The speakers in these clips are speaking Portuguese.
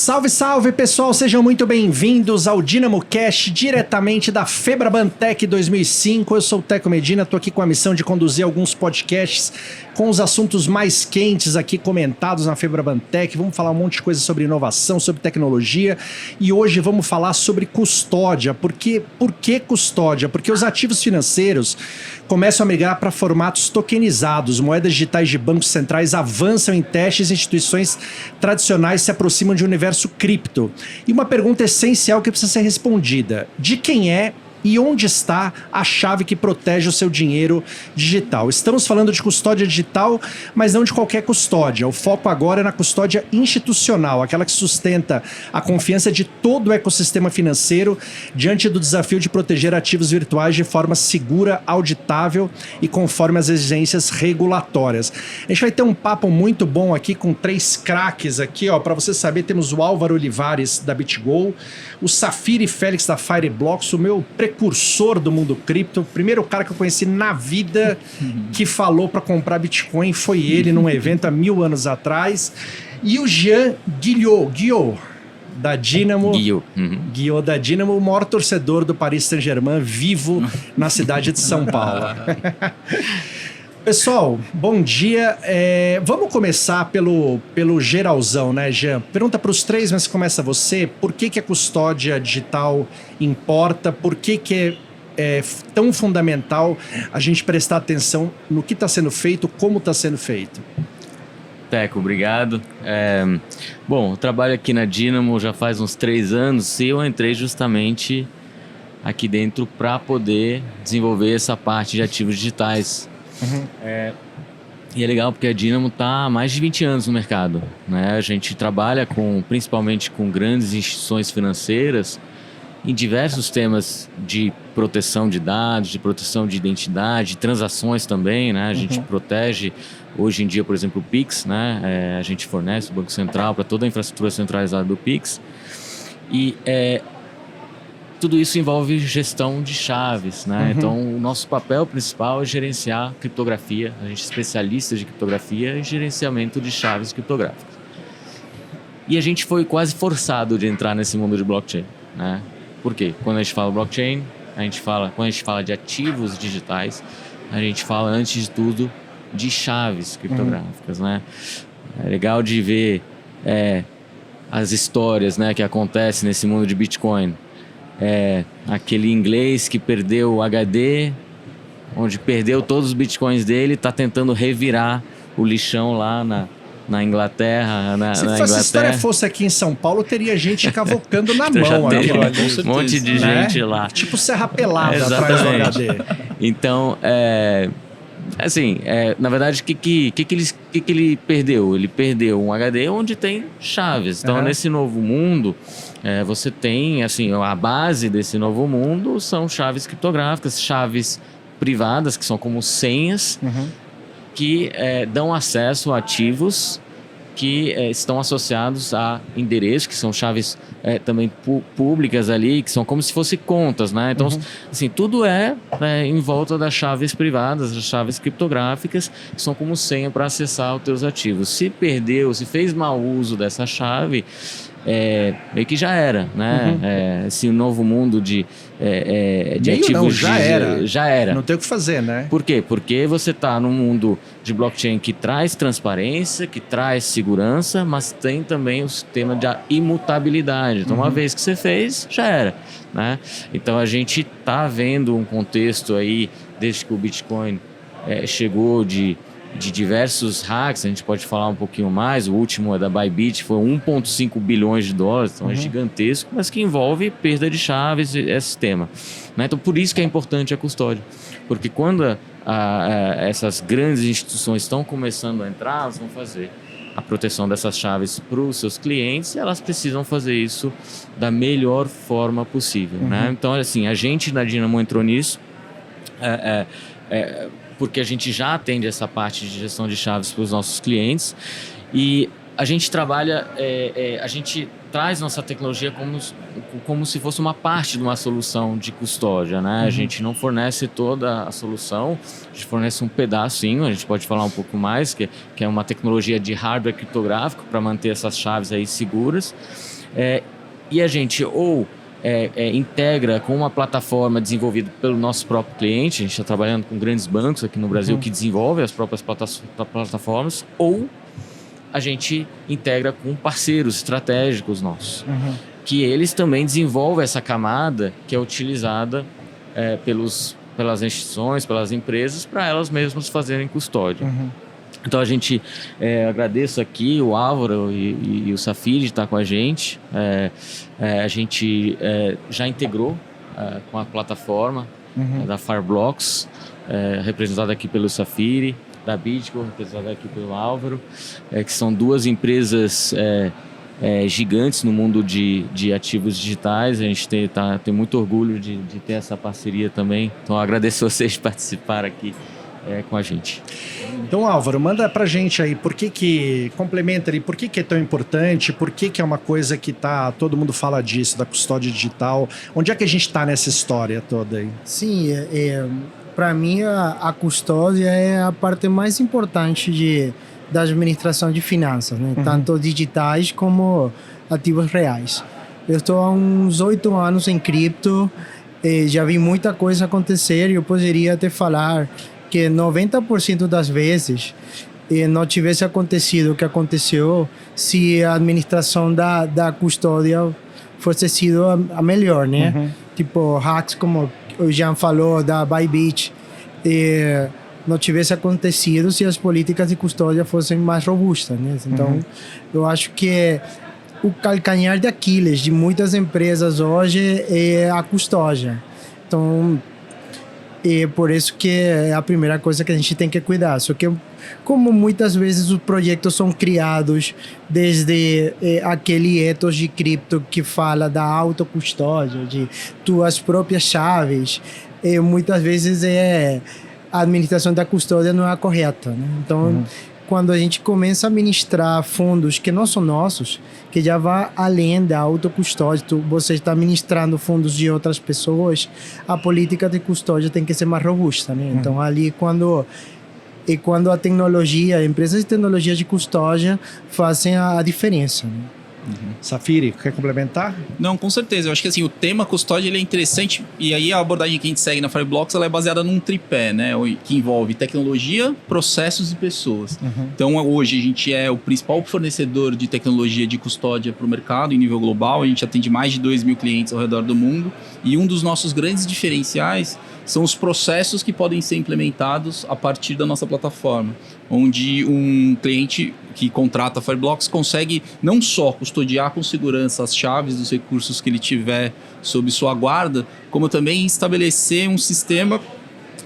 Salve, salve, pessoal! Sejam muito bem-vindos ao DynamoCast, diretamente da Febraban Tech 2005. Eu sou o Teco Medina, estou aqui com a missão de conduzir alguns podcasts com os assuntos mais quentes aqui comentados na Febraban Tech. Vamos falar um monte de coisa sobre inovação, sobre tecnologia, e hoje vamos falar sobre custódia. Por que custódia? Porque os ativos financeiros começam a migrar para formatos tokenizados. Moedas digitais de bancos centrais avançam em testes e instituições tradicionais se aproximam de um universo cripto. E uma pergunta essencial que precisa ser respondida: de quem é e onde está a chave que protege o seu dinheiro digital? Estamos falando de custódia digital, mas não de qualquer custódia. O foco agora é na custódia institucional, aquela que sustenta a confiança de todo o ecossistema financeiro diante do desafio de proteger ativos virtuais de forma segura, auditável e conforme as exigências regulatórias. A gente vai ter um papo muito bom aqui com 3 craques aqui, ó. Para você saber, temos o Álvaro Olivares da BitGo, o Safiri Félix da Fireblocks, o meu precursor do mundo cripto, o primeiro cara que eu conheci na vida que falou para comprar Bitcoin foi ele num evento há 1000 anos atrás, e o Jean Guillot da Dynamo, Guillot da Dynamo, o maior torcedor do Paris Saint-Germain vivo na cidade de São Paulo. Pessoal, bom dia. Vamos começar pelo geralzão, né, Jean? Pergunta para os 3, mas começa você. Por que a custódia digital importa? Por que é tão fundamental a gente prestar atenção no que está sendo feito, como está sendo feito? Teco, obrigado. Bom, eu trabalho aqui na Dynamo já faz uns 3 anos e eu entrei justamente aqui dentro para poder desenvolver essa parte de ativos digitais. E é legal porque a Dynamo está há mais de 20 anos no mercado, né? A gente trabalha principalmente com grandes instituições financeiras em diversos temas de proteção de dados, de proteção de identidade, transações também, né? A gente protege hoje em dia, por exemplo, o Pix, né? A gente fornece o Banco Central para toda a infraestrutura centralizada do Pix. E tudo isso envolve gestão de chaves, né? Então, o nosso papel principal é gerenciar criptografia. A gente é especialista de criptografia e gerenciamento de chaves criptográficas. E a gente foi quase forçado de entrar nesse mundo de blockchain, né? Por quê? Quando a gente fala blockchain, quando a gente fala de ativos digitais, a gente fala, antes de tudo, de chaves criptográficas, né? É legal de ver as histórias, né, que acontecem nesse mundo de Bitcoin. Aquele inglês que perdeu o HD, onde perdeu todos os bitcoins dele, está tentando revirar o lixão lá na Inglaterra. Se essa história fosse aqui em São Paulo, teria gente cavocando na mão. Um monte de gente lá. Tipo Serra Pelada atrás do HD. Então, na verdade, o que ele perdeu? Ele perdeu um HD onde tem chaves. Então, nesse novo mundo, você tem, assim, a base desse novo mundo são chaves criptográficas, chaves privadas, que são como senhas, que dão acesso a ativos que estão associados a endereços, que são chaves também públicas ali, que são como se fossem contas, né? Então, assim, tudo em volta das chaves privadas, das chaves criptográficas, que são como senha para acessar os teus ativos. Se perdeu, se fez mau uso dessa chave, meio que já era, né? Esse novo mundo de ativos... Não, já era. Não tem o que fazer, né? Por quê? Porque você está num mundo de blockchain que traz transparência, que traz segurança, mas tem também o sistema de imutabilidade. Então, uma vez que você fez, já era, né? Então, a gente está vendo um contexto aí, desde que o Bitcoin chegou de diversos hacks, a gente pode falar um pouquinho mais. O último é da Bybit, foi 1,5 bilhões de dólares, então é gigantesco, mas que envolve perda de chaves e esse tema, né? Então, por isso que é importante a custódia, porque quando essas grandes instituições estão começando a entrar, elas vão fazer a proteção dessas chaves para os seus clientes, e elas precisam fazer isso da melhor forma possível, né? Então, assim, a gente na Dynamo entrou nisso, porque a gente já atende essa parte de gestão de chaves para os nossos clientes, e a gente trabalha, a gente traz nossa tecnologia como se fosse uma parte de uma solução de custódia, né? A gente não fornece toda a solução, a gente fornece um pedacinho, a gente pode falar um pouco mais, que é uma tecnologia de hardware criptográfico para manter essas chaves aí seguras. E a gente integra com uma plataforma desenvolvida pelo nosso próprio cliente, a gente está trabalhando com grandes bancos aqui no Brasil que desenvolvem as próprias plataformas, ou a gente integra com parceiros estratégicos nossos, que eles também desenvolvem essa camada que é utilizada pelas instituições, pelas empresas, para elas mesmas fazerem custódia. Então a gente agradeço aqui o Álvaro e o Safiri de estar com a gente. A gente já integrou com a plataforma da Fireblocks, representada aqui pelo Safiri, da Bitco, representada aqui pelo Álvaro, que são duas empresas gigantes no mundo de ativos digitais. A gente tem muito orgulho de ter essa parceria também. Então eu agradeço vocês de participar aqui com a gente. Então, Álvaro, manda pra gente aí, complementa ali, por que é tão importante, por que é uma coisa que todo mundo fala disso, da custódia digital, onde é que a gente está nessa história toda aí? Sim, para mim a custódia é a parte mais importante da administração de finanças, né? Tanto digitais como ativos reais. Eu estou há uns 8 anos em cripto, já vi muita coisa acontecer e eu poderia até falar que 90% das vezes não tivesse acontecido o que aconteceu se a administração da custódia fosse sido a melhor, né? Tipo, hacks como o Jean falou, da Bybit, não tivesse acontecido se as políticas de custódia fossem mais robustas, né? Então, eu acho que o calcanhar de Aquiles de muitas empresas hoje é a custódia. Então, é por isso que é a primeira coisa que a gente tem que cuidar. Só que, como muitas vezes os projetos são criados desde aquele ethos de cripto que fala da autocustódia, de tuas próprias chaves, muitas vezes a administração da custódia não é a correta, né? Então, quando a gente começa a administrar fundos que não são nossos, que já vai além da autocustódia, você está administrando fundos de outras pessoas, a política de custódia tem que ser mais robusta, né? Então, ali quando a tecnologia, empresas de tecnologia de custódia fazem a diferença, né? Safiri, quer complementar? Não, com certeza. Eu acho que assim, o tema custódia ele é interessante e aí a abordagem que a gente segue na Fireblocks ela é baseada num tripé, né? Que envolve tecnologia, processos e pessoas. Então hoje a gente é o principal fornecedor de tecnologia de custódia para o mercado em nível global. A gente atende mais de 2.000 clientes ao redor do mundo e um dos nossos grandes diferenciais são os processos que podem ser implementados a partir da nossa plataforma, onde um cliente que contrata a Fireblocks consegue não só custodiar com segurança as chaves dos recursos que ele tiver sob sua guarda, como também estabelecer um sistema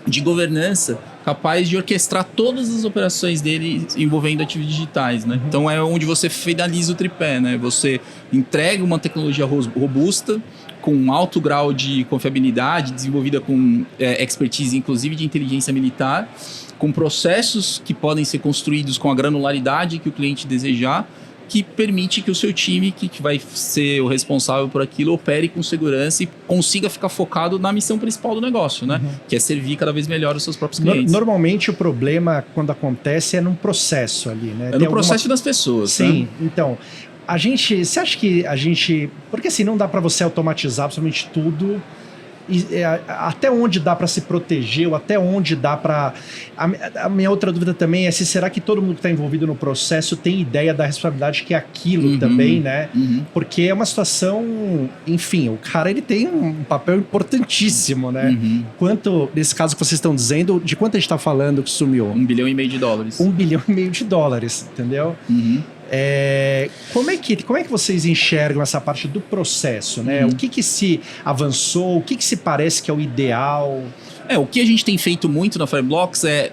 de governança capaz de orquestrar todas as operações dele envolvendo ativos digitais, né? Então é onde você finaliza o tripé, né? Você entrega uma tecnologia robusta, com um alto grau de confiabilidade, desenvolvida com expertise, inclusive de inteligência militar, com processos que podem ser construídos com a granularidade que o cliente desejar, que permite que o seu time, que vai ser o responsável por aquilo, opere com segurança e consiga ficar focado na missão principal do negócio, né? Que é servir cada vez melhor os seus próprios clientes. Normalmente o problema, quando acontece, é num processo ali, né? É no processo das pessoas. Sim, né? Então... Você acha que a gente... Porque assim, não dá para você automatizar absolutamente tudo. Até onde dá para se proteger, ou até onde dá para... A minha outra dúvida também é se será que todo mundo que está envolvido no processo tem ideia da responsabilidade que é aquilo também, né? Porque é uma situação... Enfim, o cara ele tem um papel importantíssimo, né? Quanto, nesse caso que vocês estão dizendo, de quanto a gente está falando que sumiu? $1,5 bilhão. $1,5 bilhão, entendeu? Como é que vocês enxergam essa parte do processo, né? O que se avançou, o que se parece que é o ideal? O que a gente tem feito muito na Fireblocks é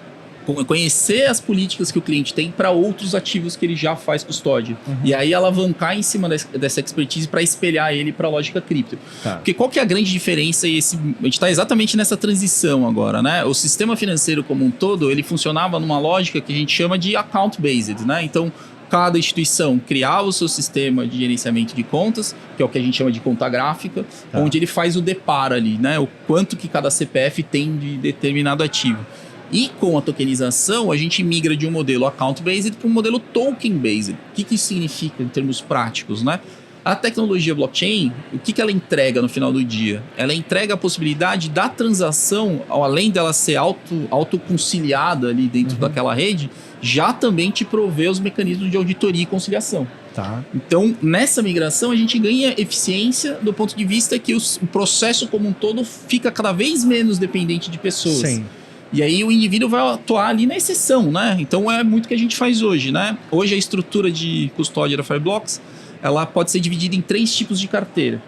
conhecer as políticas que o cliente tem para outros ativos que ele já faz custódia. E aí alavancar em cima dessa expertise para espelhar ele para a lógica cripto. Porque qual que é a grande diferença? A gente está exatamente nessa transição agora, né? O sistema financeiro como um todo, ele funcionava numa lógica que a gente chama de account-based, né? Então, cada instituição criava o seu sistema de gerenciamento de contas, que é o que a gente chama de conta gráfica, onde ele faz o depar ali, né? O quanto que cada CPF tem de determinado ativo. E com a tokenização, a gente migra de um modelo account-based para um modelo token-based. O que isso significa em termos práticos, né? A tecnologia blockchain, o que ela entrega no final do dia? Ela entrega a possibilidade da transação, além dela ser autoconciliada ali dentro daquela rede, já também te prover os mecanismos de auditoria e conciliação. Tá. Então, nessa migração, a gente ganha eficiência do ponto de vista que o processo como um todo fica cada vez menos dependente de pessoas. Sim. E aí o indivíduo vai atuar ali na exceção, né? Então é muito o que a gente faz hoje, né? Hoje a estrutura de custódia da Fireblocks, ela pode ser dividida em 3 tipos de carteira.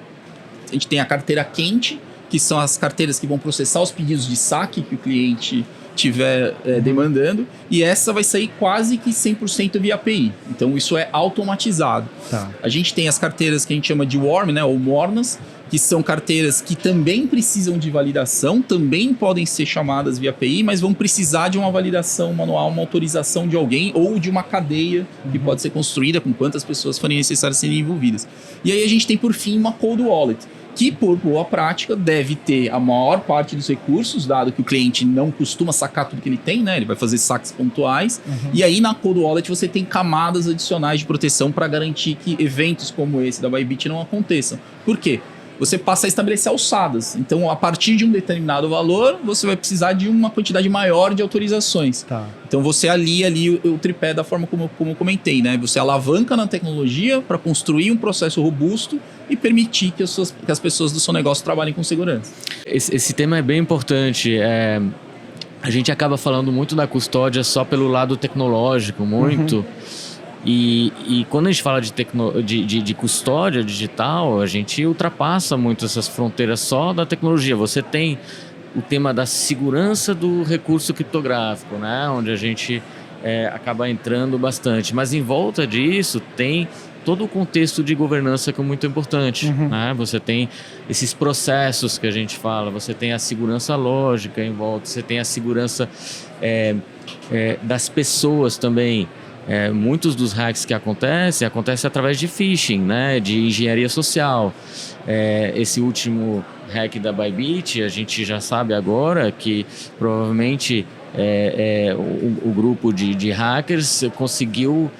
A gente tem a carteira quente, que são as carteiras que vão processar os pedidos de saque que o cliente estiver demandando, e essa vai sair quase que 100% via API. Então isso é automatizado. Tá. A gente tem as carteiras que a gente chama de warm, né, ou mornas, que são carteiras que também precisam de validação, também podem ser chamadas via API, mas vão precisar de uma validação manual, uma autorização de alguém ou de uma cadeia que pode ser construída com quantas pessoas forem necessárias serem envolvidas. E aí a gente tem, por fim, uma cold wallet, que por boa prática deve ter a maior parte dos recursos, dado que o cliente não costuma sacar tudo que ele tem, né? Ele vai fazer saques pontuais. E aí na cold wallet você tem camadas adicionais de proteção para garantir que eventos como esse da Bybit não aconteçam. Por quê? Você passa a estabelecer alçadas. Então, a partir de um determinado valor, você vai precisar de uma quantidade maior de autorizações. Tá. Então, você alia ali o tripé da forma como eu comentei, né? Você alavanca na tecnologia para construir um processo robusto e permitir que as pessoas do seu negócio trabalhem com segurança. Esse tema é bem importante. A gente acaba falando muito da custódia só pelo lado tecnológico, muito. E quando a gente fala de custódia digital, a gente ultrapassa muito essas fronteiras só da tecnologia. Você tem o tema da segurança do recurso criptográfico, né? Onde a gente acaba entrando bastante. Mas em volta disso tem todo o contexto de governança que é muito importante. Né? Você tem esses processos que a gente fala, você tem a segurança lógica em volta, você tem a segurança das pessoas também. Muitos dos hacks que acontecem através de phishing, né? De engenharia social. Esse último hack da Bybit, a gente já sabe agora que provavelmente o grupo de hackers conseguiu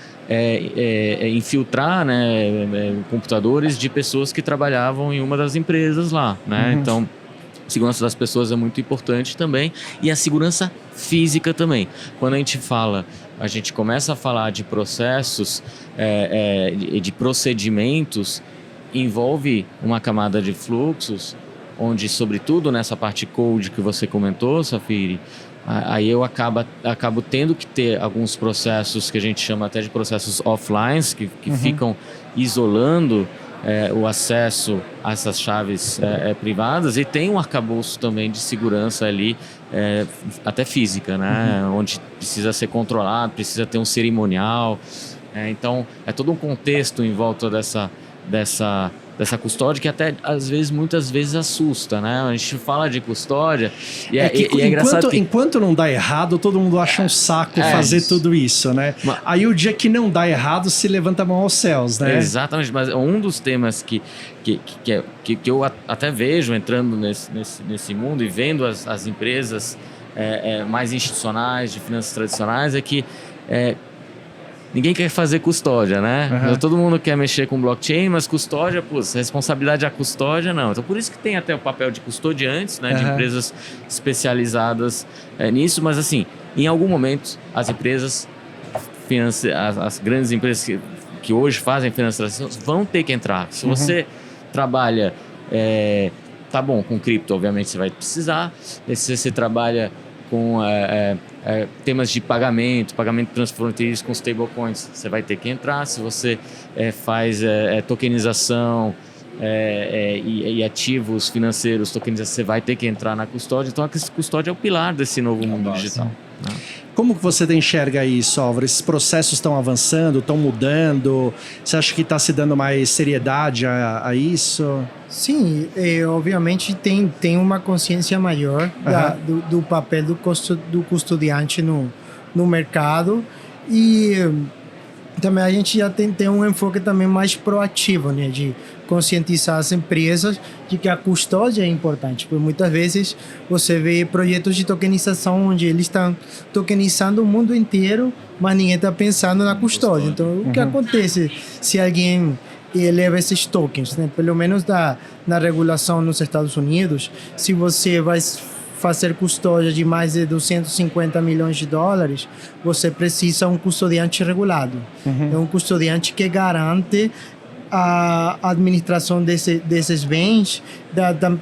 infiltrar, né, computadores de pessoas que trabalhavam em uma das empresas lá, né? Então, a segurança das pessoas é muito importante também, e a segurança física também. Quando a gente começa a falar de processos, de procedimentos, envolve uma camada de fluxos, onde, sobretudo nessa parte code que você comentou, Safiri, aí eu acabo tendo que ter alguns processos que a gente chama até de processos offline, que ficam isolando o acesso a essas chaves privadas, e tem um arcabouço também de segurança ali, até física, né? Onde precisa ser controlado, precisa ter um cerimonial. Então, é todo um contexto em volta dessa custódia que até, muitas vezes assusta, né? A gente fala de custódia e é engraçado que... Enquanto não dá errado, todo mundo acha um saco fazer tudo isso, né? Aí o dia que não dá errado, se levanta a mão aos céus, né? Exatamente, mas um dos temas que eu até vejo entrando nesse mundo e vendo as empresas mais institucionais, de finanças tradicionais, é que ninguém quer fazer custódia, né? Todo mundo quer mexer com blockchain, mas custódia, responsabilidade da custódia, não. Então, por isso que tem até o papel de custodiantes, né? De empresas especializadas nisso. Mas, assim, em algum momento, as empresas, as grandes empresas que hoje fazem financiação vão ter que entrar. Se você trabalha, tá bom, com cripto, obviamente, você vai precisar. Se você trabalha com temas de pagamento transfronteiriço com stablecoins, você vai ter que entrar. Se você faz tokenização e ativos financeiros, tokenização, você vai ter que entrar na custódia. Então, a custódia é o pilar desse novo mundo digital. Né? Como que você enxerga isso, Álvaro? Esses processos estão avançando, estão mudando? Você acha que está se dando mais seriedade a isso? Sim, obviamente tem uma consciência maior do papel do custodiante no mercado, e Também a gente já tem um enfoque também mais proativo, né? De conscientizar as empresas de que a custódia é importante. Porque muitas vezes você vê projetos de tokenização onde eles estão tokenizando o mundo inteiro, mas ninguém está pensando na custódia. Então, o que acontece se alguém eleva esses tokens, né? Pelo menos na regulação nos Estados Unidos, se você vai fazer custódia de mais de 250 milhões de dólares, você precisa um custodiante regulado. É um custodiante que garante a administração desses bens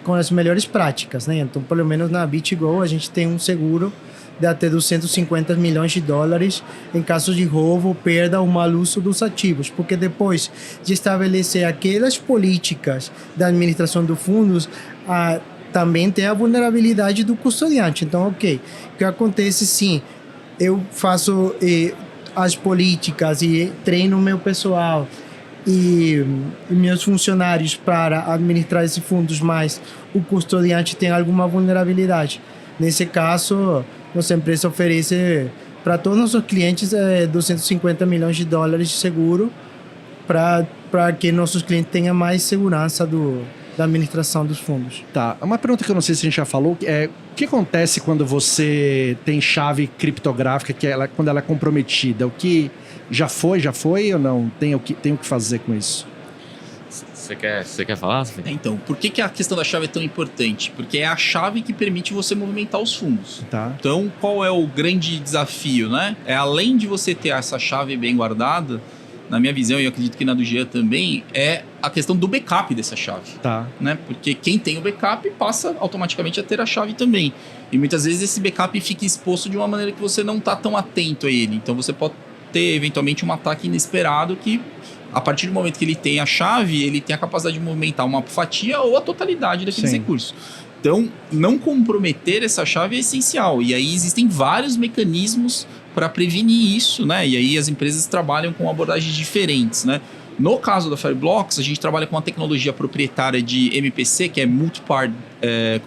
com as melhores práticas, né? Então, pelo menos na BitGo, a gente tem um seguro de até 250 milhões de dólares em caso de roubo, perda ou mau uso dos ativos, porque depois de estabelecer aquelas políticas da administração dos fundos, também tem a vulnerabilidade do custodiante. Então, ok, o que acontece sim, eu faço as políticas e treino o meu pessoal e meus funcionários para administrar esses fundos, mas o custodiante tem alguma vulnerabilidade. Nesse caso, nossa empresa oferece para todos os nossos clientes 250 milhões de dólares de seguro para que nossos clientes tenham mais segurança da administração dos fundos. Tá, uma pergunta que eu não sei se a gente já falou, o que acontece quando você tem chave criptográfica, quando ela é comprometida? O que já foi ou não? Tem o que fazer com isso? Você quer falar? Então, por que a questão da chave é tão importante? Porque é a chave que permite você movimentar os fundos. Tá. Então, qual é o grande desafio, né? Além de você ter essa chave bem guardada, na minha visão, e eu acredito que na do Jean também, é a questão do backup dessa chave. Tá. Né? Porque quem tem o backup passa automaticamente a ter a chave também. E muitas vezes esse backup fica exposto de uma maneira que você não está tão atento a ele. Então, você pode ter, eventualmente, um ataque inesperado que, a partir do momento que ele tem a chave, ele tem a capacidade de movimentar uma fatia ou a totalidade daqueles recursos. Então, não comprometer essa chave é essencial. E aí existem vários mecanismos para prevenir isso, né? E aí as empresas trabalham com abordagens diferentes, né? No caso da Fireblocks, a gente trabalha com uma tecnologia proprietária de MPC, que é Multipart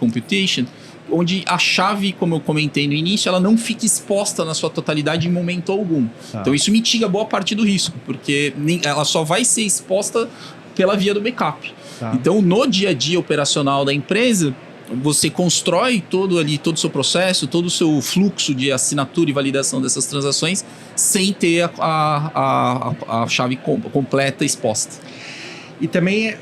Computation, onde a chave, como eu comentei no início, ela não fica exposta na sua totalidade em momento algum. Tá. Então isso mitiga boa parte do risco, porque ela só vai ser exposta pela via do backup. Tá. Então, no dia a dia operacional da empresa, você constrói todo o seu processo, todo o seu fluxo de assinatura e validação dessas transações sem ter a chave completa exposta. E também,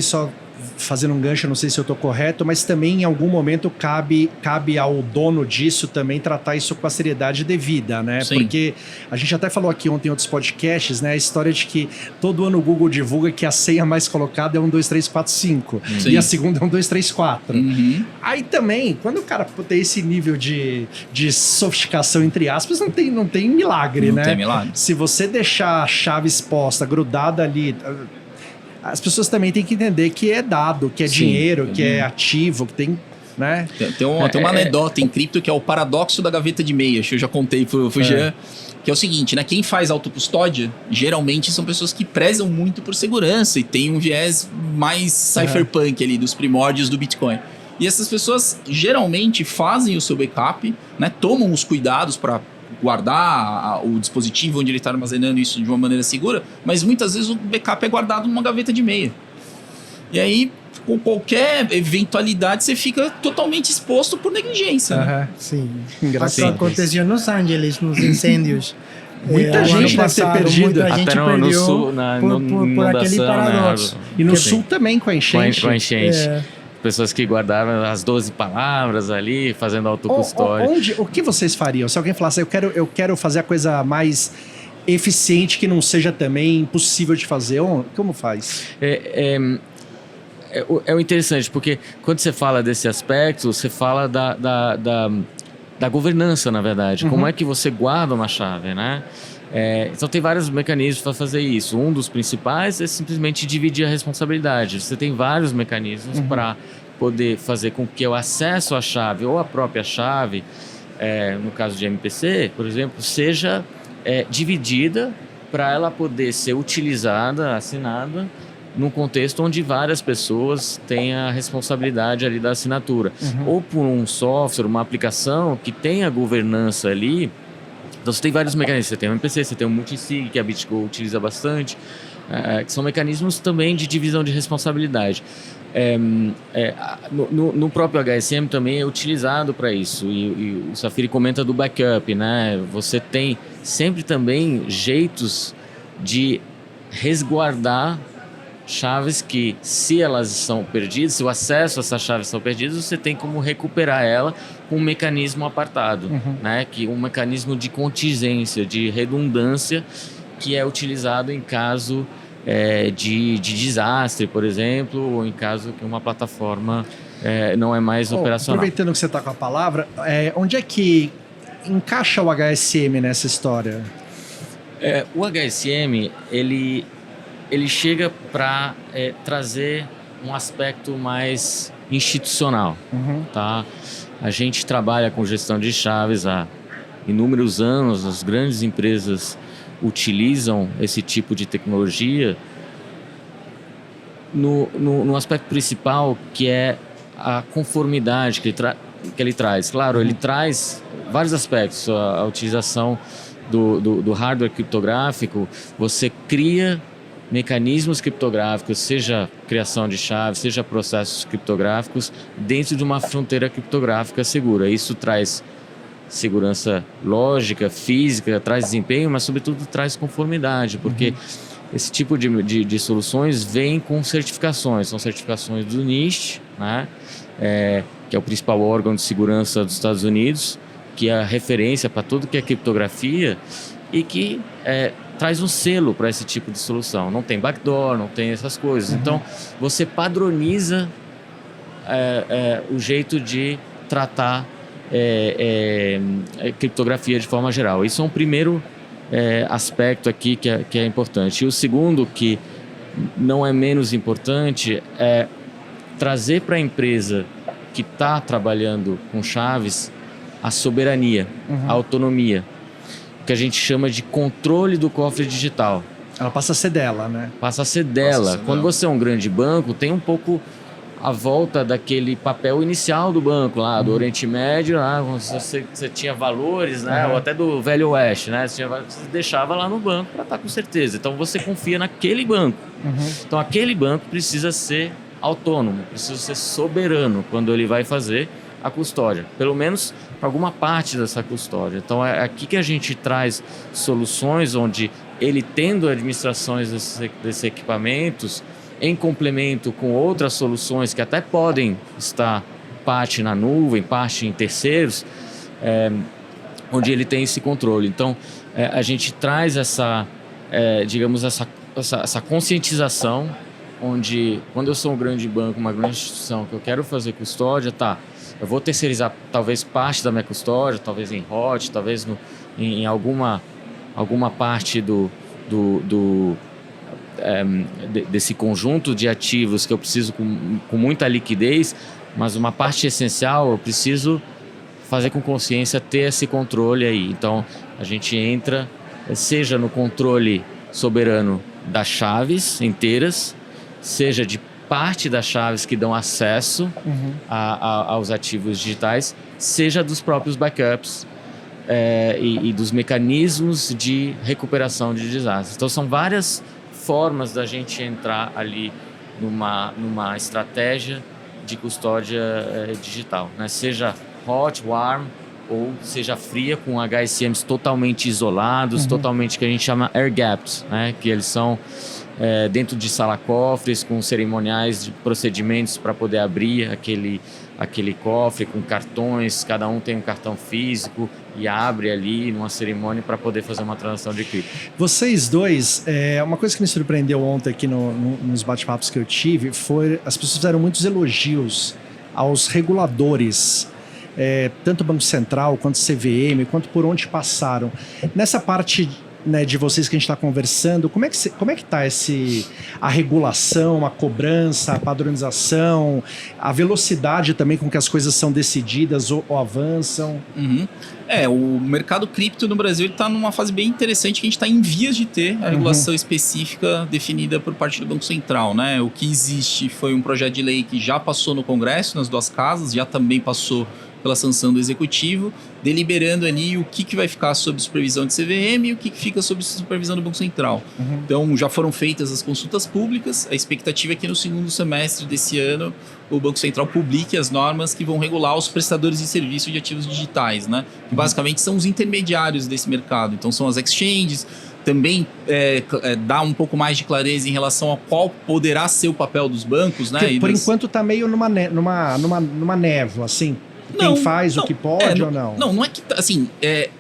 só fazendo um gancho, não sei se eu estou correto, mas também em algum momento cabe ao dono disso também tratar isso com a seriedade devida, né? Sim. Porque a gente até falou aqui ontem em outros podcasts, né? A história de que todo ano o Google divulga que a senha mais colocada é 1, 2, 3, 4, 5. Sim. E a segunda é 1, 2, 3, 4. Uhum. Aí também, quando o cara tem esse nível de sofisticação, entre aspas, não tem milagre, né? Não tem milagre. Se você deixar a chave exposta, grudada ali, as pessoas também têm que entender que é dado, que é dinheiro, que é ativo, que tem, né? Tem uma anedota em cripto que é o paradoxo da gaveta de meias, que eu já contei pro Jean, que é o seguinte, né? Quem faz autocustódia, geralmente são pessoas que prezam muito por segurança e tem um viés mais cypherpunk ali, dos primórdios do Bitcoin. E essas pessoas geralmente fazem o seu backup, né? Tomam os cuidados para guardar o dispositivo onde ele está armazenando isso de uma maneira segura, mas muitas vezes o backup é guardado numa gaveta de meia. E aí, com qualquer eventualidade, você fica totalmente exposto por negligência. Né? Sim. Isso aconteceu em Los Angeles, nos incêndios. Muita gente deve ter perdido. Muita gente até perdeu no sul, por aquele paradoxo. Né? E no sul também, com a enchente. Com a enchente. Pessoas que guardaram as 12 palavras ali, fazendo autocustódia. O que vocês fariam? Se alguém falasse, eu quero fazer a coisa mais eficiente que não seja também impossível de fazer, como faz? É o interessante, porque quando você fala desse aspecto, você fala da governança, na verdade. Como é que você guarda uma chave, né? Então tem vários mecanismos para fazer isso. Um dos principais é simplesmente dividir a responsabilidade. Você tem vários mecanismos para poder fazer com que o acesso à chave ou a própria chave, no caso de MPC, por exemplo, seja dividida para ela poder ser utilizada, assinada, num contexto onde várias pessoas têm a responsabilidade ali da assinatura. Ou por um software, uma aplicação que tenha governança ali, Então você tem vários mecanismos, você tem o MPC, você tem o multisig, que a BitGo utiliza bastante, que são mecanismos também de divisão de responsabilidade. No próprio HSM também é utilizado para isso, e o Safiri comenta do backup, né? Você tem sempre também jeitos de resguardar chaves que, se elas são perdidas, se o acesso a essas chaves são perdidas, você tem como recuperar ela com um mecanismo apartado, né? Que um mecanismo de contingência, de redundância, que é utilizado em caso de desastre, por exemplo, ou em caso que uma plataforma não é mais operacional. Aproveitando que você está com a palavra, onde é que encaixa o HSM nessa história? O HSM, ele chega para trazer um aspecto mais institucional. Tá? A gente trabalha com gestão de chaves há inúmeros anos, as grandes empresas utilizam esse tipo de tecnologia no aspecto principal, que é a conformidade que ele traz. Claro, ele traz vários aspectos, a utilização do hardware criptográfico. Você cria mecanismos criptográficos, seja criação de chaves, seja processos criptográficos, dentro de uma fronteira criptográfica segura. Isso traz segurança lógica, física, traz desempenho, mas sobretudo traz conformidade, porque esse tipo de soluções vem com certificações. São certificações do NIST, né? Que é o principal órgão de segurança dos Estados Unidos, que é a referência para tudo que é criptografia, e que traz um selo para esse tipo de solução. Não tem backdoor, não tem essas coisas. Então, você padroniza o jeito de tratar criptografia de forma geral. Isso é um primeiro aspecto aqui que é importante. E o segundo, que não é menos importante, é trazer para a empresa que está trabalhando com chaves a soberania, a autonomia, que a gente chama de controle do cofre digital. Ela passa a ser dela, né? Passa a ser dela. Quando você é um grande banco, tem um pouco a volta daquele papel inicial do banco lá, do Oriente Médio, lá, você tinha valores, né? Ou até do Velho Oeste, né? Você deixava lá no banco para estar com certeza. Então você confia naquele banco. Então aquele banco precisa ser autônomo, precisa ser soberano quando ele vai fazer a custódia, pelo menos alguma parte dessa custódia. Então é aqui que a gente traz soluções onde ele, tendo administrações desses equipamentos, em complemento com outras soluções que até podem estar parte na nuvem, parte em terceiros, onde ele tem esse controle. Então a gente traz essa conscientização, onde, quando eu sou um grande banco, uma grande instituição, que eu quero fazer custódia, eu vou terceirizar talvez parte da minha custódia, talvez em hot, talvez em alguma parte desse conjunto de ativos que eu preciso com muita liquidez, mas uma parte essencial eu preciso fazer com consciência, ter esse controle aí. Então a gente entra, seja no controle soberano das chaves inteiras, seja de parte das chaves que dão acesso aos ativos digitais, seja dos próprios backups e dos mecanismos de recuperação de desastres. Então são várias formas da gente entrar ali numa estratégia de custódia digital, né? Seja hot, warm, ou seja fria, com HSMs totalmente isolados, totalmente, que a gente chama air gaps, né? Que eles são dentro de sala-cofres, com cerimoniais de procedimentos para poder abrir aquele cofre, com cartões, cada um tem um cartão físico e abre ali numa cerimônia para poder fazer uma transação de cripto. Vocês dois, uma coisa que me surpreendeu ontem aqui nos bate-papos que eu tive foi as pessoas fizeram muitos elogios aos reguladores, tanto o Banco Central, quanto o CVM, quanto por onde passaram. Nessa parte, né, de vocês que a gente está conversando, como é que está a regulação, a cobrança, a padronização, a velocidade também com que as coisas são decididas ou avançam? O mercado cripto no Brasil está numa fase bem interessante, que a gente está em vias de ter a regulação específica definida por parte do Banco Central, né? O que existe foi um projeto de lei que já passou no Congresso, nas duas casas, já também passou pela sanção do executivo, deliberando ali o que vai ficar sob supervisão de CVM e o que fica sob supervisão do Banco Central. Então, já foram feitas as consultas públicas, a expectativa é que no segundo semestre desse ano o Banco Central publique as normas que vão regular os prestadores de serviço de ativos digitais, né? Que basicamente são os intermediários desse mercado. Então, são as exchanges. Também dá um pouco mais de clareza em relação a qual poderá ser o papel dos bancos, né? Por enquanto está meio numa névoa, assim. Quem faz o que pode ou não? Não é que... Assim,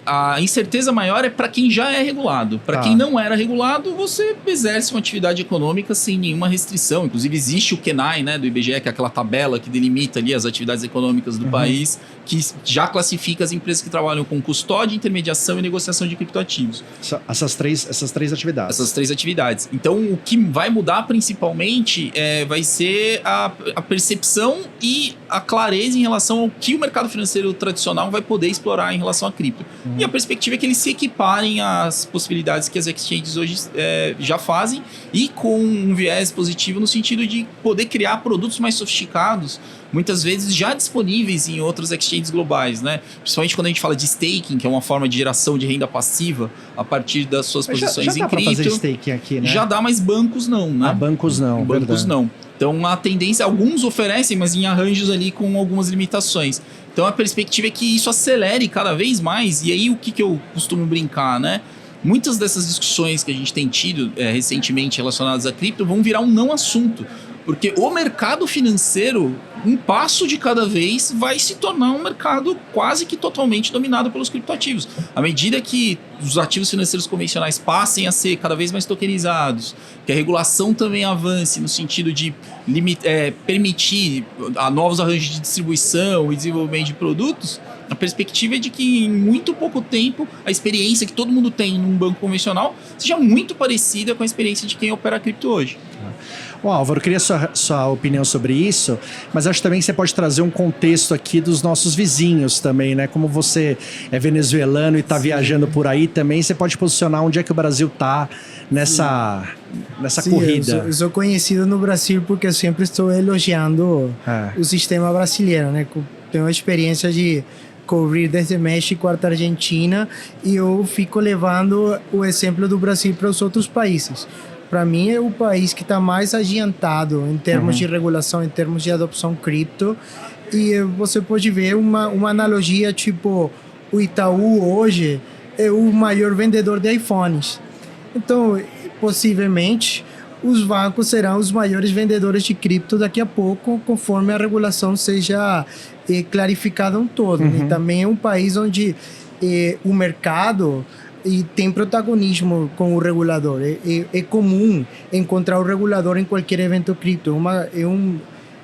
a incerteza maior é para quem já é regulado. Para quem não era regulado, você exerce uma atividade econômica sem nenhuma restrição. Inclusive, existe o KENAI, né, do IBGE, que é aquela tabela que delimita ali as atividades econômicas do país, que já classifica as empresas que trabalham com custódia, intermediação e negociação de criptoativos. Essas três atividades. Essas 3 atividades. Então, o que vai mudar principalmente vai ser a percepção e a clareza em relação ao que o mercado financeiro tradicional vai poder explorar em relação a cripto. E a perspectiva é que eles se equiparem às possibilidades que as exchanges hoje já fazem e com um viés positivo no sentido de poder criar produtos mais sofisticados, muitas vezes já disponíveis em outros exchanges globais, né? Principalmente quando a gente fala de staking, que é uma forma de geração de renda passiva a partir das suas posições já em cripto. Já dá para fazer staking aqui, né? Já dá, mas bancos não, né? Bancos não, bancos verdade. não. Então, a tendência, alguns oferecem, mas em arranjos ali com algumas limitações. Então, a perspectiva é que isso acelere cada vez mais. E aí, o que eu costumo brincar, né? Muitas dessas discussões que a gente tem tido recentemente relacionadas a cripto vão virar um não assunto. Porque o mercado financeiro, um passo de cada vez, vai se tornar um mercado quase que totalmente dominado pelos criptoativos. À medida que os ativos financeiros convencionais passem a ser cada vez mais tokenizados, que a regulação também avance no sentido de permitir novos arranjos de distribuição e desenvolvimento de produtos, a perspectiva é de que em muito pouco tempo a experiência que todo mundo tem num banco convencional seja muito parecida com a experiência de quem opera cripto hoje. Bom, Álvaro, eu queria sua opinião sobre isso, mas acho também que você pode trazer um contexto aqui dos nossos vizinhos também, né? Como você é venezuelano e está viajando por aí também, você pode posicionar onde é que o Brasil está nessa corrida. Eu sou conhecido no Brasil porque eu sempre estou elogiando o sistema brasileiro, né? Tenho a experiência de cobrir desde México até Argentina e eu fico levando o exemplo do Brasil para os outros países. Para mim é o país que está mais adiantado em termos de regulação, em termos de adopção cripto. E você pode ver uma analogia, tipo, o Itaú hoje é o maior vendedor de iPhones. Então, possivelmente, os bancos serão os maiores vendedores de cripto daqui a pouco, conforme a regulação seja clarificada um todo. E também é um país onde o mercado e tem protagonismo com o regulador. É comum encontrar o regulador em qualquer evento cripto.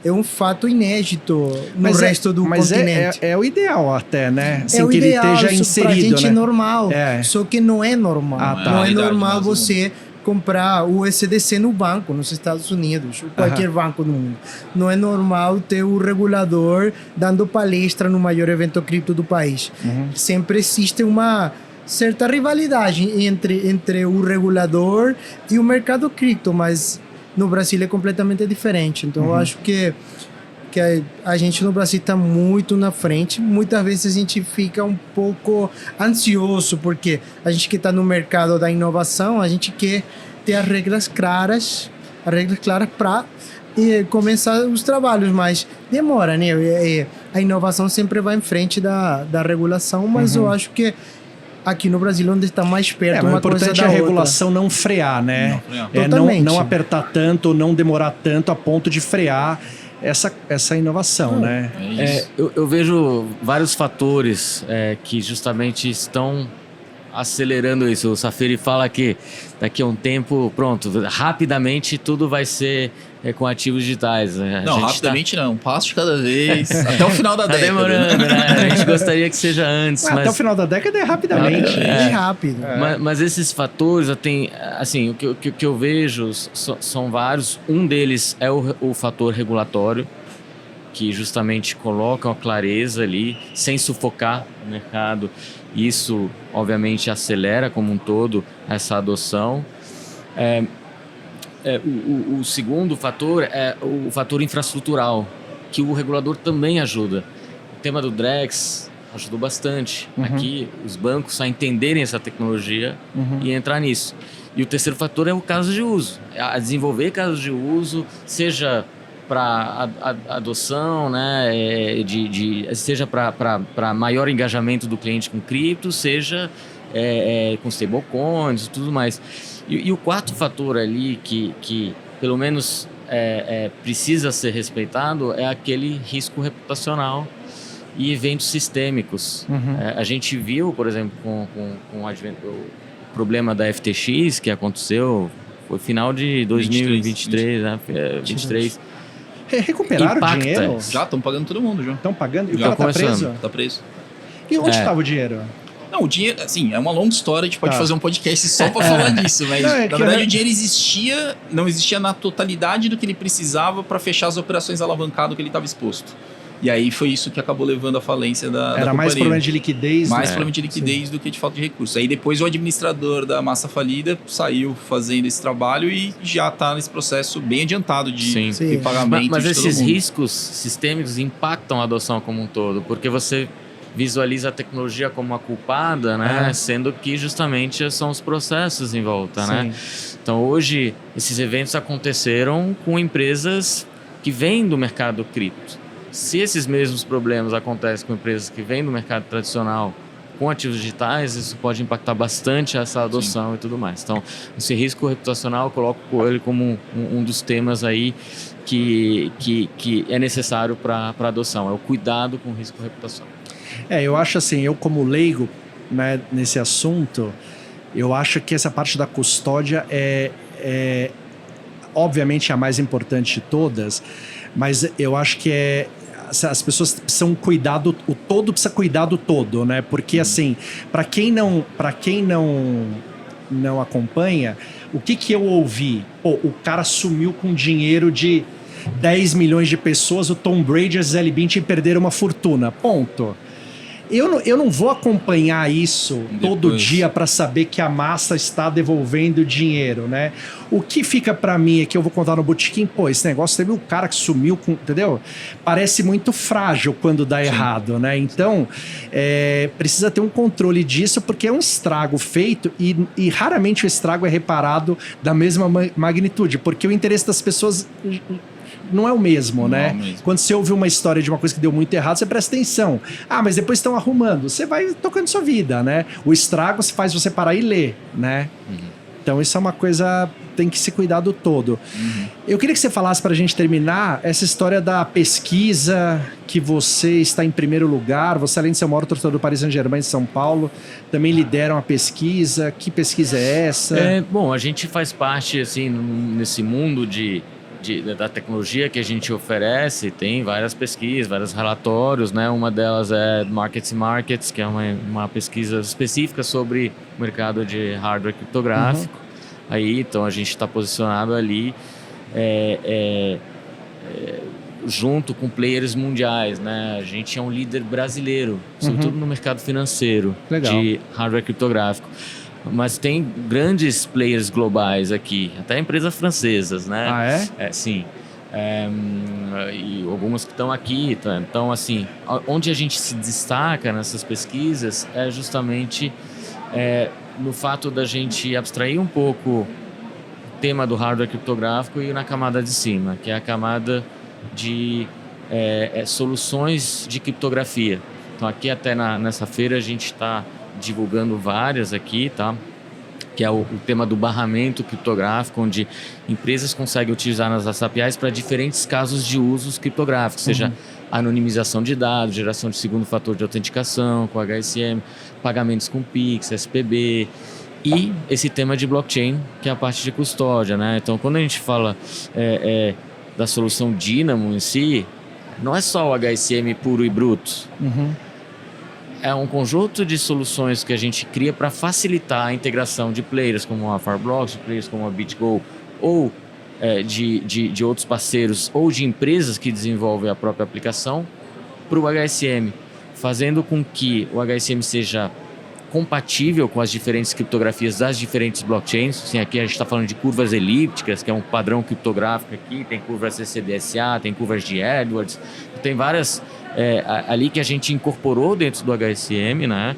É um fato inédito no resto do continente. É o ideal até, né? Assim, é o que ideal, ele esteja inserido, pra gente né? É normal, só que não é normal. Não é normal você comprar o USDC no banco, nos Estados Unidos, ou qualquer banco do mundo. Não é normal ter o regulador dando palestra no maior evento cripto do país. Sempre existe uma certa rivalidade entre o regulador e o mercado cripto, mas no Brasil é completamente diferente. Então eu acho que a gente no Brasil está muito na frente. Muitas vezes a gente fica um pouco ansioso, porque a gente que está no mercado da inovação, a gente quer ter as regras claras para começar os trabalhos, mas demora, né? A inovação sempre vai em frente da regulação, mas eu acho que aqui no Brasil, onde está mais perto uma coisa da outra. O importante é a regulação não frear, né? Não apertar tanto, não demorar tanto a ponto de frear essa inovação, né? Eu vejo vários fatores que justamente estão acelerando isso. O Safiri fala que daqui a um tempo, pronto, rapidamente tudo vai ser com ativos digitais. Não, rapidamente não. Um passo de cada vez. Até o final da década. Demorando, né? A gente gostaria que seja antes. Até o final da década é rapidamente. É rápido. Mas esses fatores, assim, o que eu vejo são vários. Um deles é o fator regulatório, que justamente coloca uma clareza ali, sem sufocar o mercado. Isso, obviamente, acelera como um todo essa adoção. O segundo fator é o fator infraestrutural, que o regulador também ajuda. tema do Drex ajudou bastante aqui os bancos a entenderem essa tecnologia e entrar nisso. E o terceiro fator é o caso de uso, a desenvolver casos de uso, seja para adoção, né, seja para maior engajamento do cliente com cripto, seja com stablecoins e tudo mais. E o quarto fator ali que pelo menos precisa ser respeitado é aquele risco reputacional e eventos sistêmicos. A gente viu, por exemplo, com o problema da FTX que aconteceu, foi final de 2023, né? 23. Recuperaram o dinheiro? Já, estão pagando todo mundo, já. Estão pagando? E o Já cara tá preso? Tá preso. E onde estava o dinheiro? Não, o dinheiro, assim, é uma longa história, a gente pode fazer um podcast só pra falar disso, mas na verdade o dinheiro não existia na totalidade do que ele precisava para fechar as operações alavancadas que ele estava exposto. E aí foi isso que acabou levando à falência da companhia. Era mais problema de liquidez. Mais problema de liquidez do que de falta de recursos. Aí depois o administrador da massa falida saiu fazendo esse trabalho e já está nesse processo bem adiantado de pagamento. Mas esses riscos sistêmicos impactam a adoção como um todo, porque você visualiza a tecnologia como a culpada, né? Sendo que justamente são os processos em volta, né? Então hoje esses eventos aconteceram com empresas que vêm do mercado cripto. Se esses mesmos problemas acontecem com empresas que vêm do mercado tradicional com ativos digitais, isso pode impactar bastante essa adoção e tudo mais. Então, esse risco reputacional eu coloco ele como um dos temas aí que é necessário para a adoção, é o cuidado com o risco reputacional. Eu acho assim, eu como leigo, né, nesse assunto, eu acho que essa parte da custódia é obviamente a mais importante de todas, mas eu acho que as pessoas precisam cuidar o todo precisa cuidar do todo, né? Porque assim, para quem não acompanha, o que eu ouvi? O cara sumiu com dinheiro de 10 milhões de pessoas, o Tom Brady e a Gisele Bündchen perderam uma fortuna. Ponto. Eu não vou acompanhar isso todo dia para saber que a massa está devolvendo dinheiro, né? O que fica para mim é que eu vou contar no botequim, esse negócio teve um cara que sumiu com, entendeu? Parece muito frágil quando dá errado, né? Então, precisa ter um controle disso porque é um estrago feito e raramente o estrago é reparado da mesma magnitude, porque o interesse das pessoas não é o mesmo, né? Quando você ouve uma história de uma coisa que deu muito errado, você presta atenção. Mas depois estão arrumando. Você vai tocando sua vida, né? O estrago faz você parar e ler, né? Então isso é uma coisa, tem que se cuidar do todo. Eu queria que você falasse pra gente terminar essa história da pesquisa, que você está em primeiro lugar, você além de ser o maior torcedor do Paris Saint-Germain de São Paulo, também lidera uma pesquisa. Que pesquisa é essa? Bom, a gente faz parte, assim, nesse mundo da tecnologia que a gente oferece, tem várias pesquisas, vários relatórios, né? Uma delas é Markets, que é uma pesquisa específica sobre o mercado de hardware criptográfico. Aí, então, a gente está posicionado ali junto com players mundiais, né? A gente é um líder brasileiro, sobretudo no mercado financeiro de hardware criptográfico. Mas tem grandes players globais aqui, até empresas francesas, né? Sim. E algumas que estão aqui. Então, assim, onde a gente se destaca nessas pesquisas é justamente no fato da gente abstrair um pouco o tema do hardware criptográfico e na camada de cima, que é a camada de soluções de criptografia. Então, aqui até nessa feira a gente está divulgando várias aqui, tá? Que é o tema do barramento criptográfico, onde empresas conseguem utilizar nas APIs para diferentes casos de usos criptográficos, seja anonimização de dados, geração de segundo fator de autenticação com HSM, pagamentos com Pix, SPB e esse tema de blockchain, que é a parte de custódia, né? Então, quando a gente fala da solução Dynamo em si, não é só o HSM puro e bruto. É um conjunto de soluções que a gente cria para facilitar a integração de players como a Fireblocks, de players como a BitGo, ou de outros parceiros, ou de empresas que desenvolvem a própria aplicação, para o HSM, fazendo com que o HSM seja compatível com as diferentes criptografias das diferentes blockchains. Assim, aqui a gente está falando de curvas elípticas, que é um padrão criptográfico aqui, tem curvas CCDSA, tem curvas de Edwards, tem várias ali que a gente incorporou dentro do HSM, né?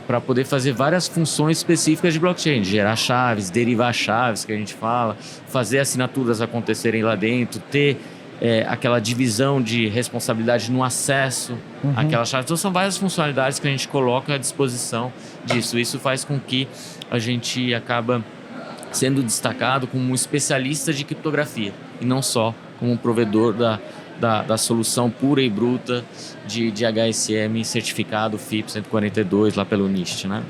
Para poder fazer várias funções específicas de blockchain, gerar chaves, derivar chaves que a gente fala, fazer assinaturas acontecerem lá dentro, ter aquela divisão de responsabilidade no acesso àquela chave. Então são várias funcionalidades que a gente coloca à disposição disso. Isso faz com que a gente acaba sendo destacado como um especialista de criptografia e não só como um provedor da solução pura e bruta de HSM certificado FIPS 142 lá pelo NIST, né?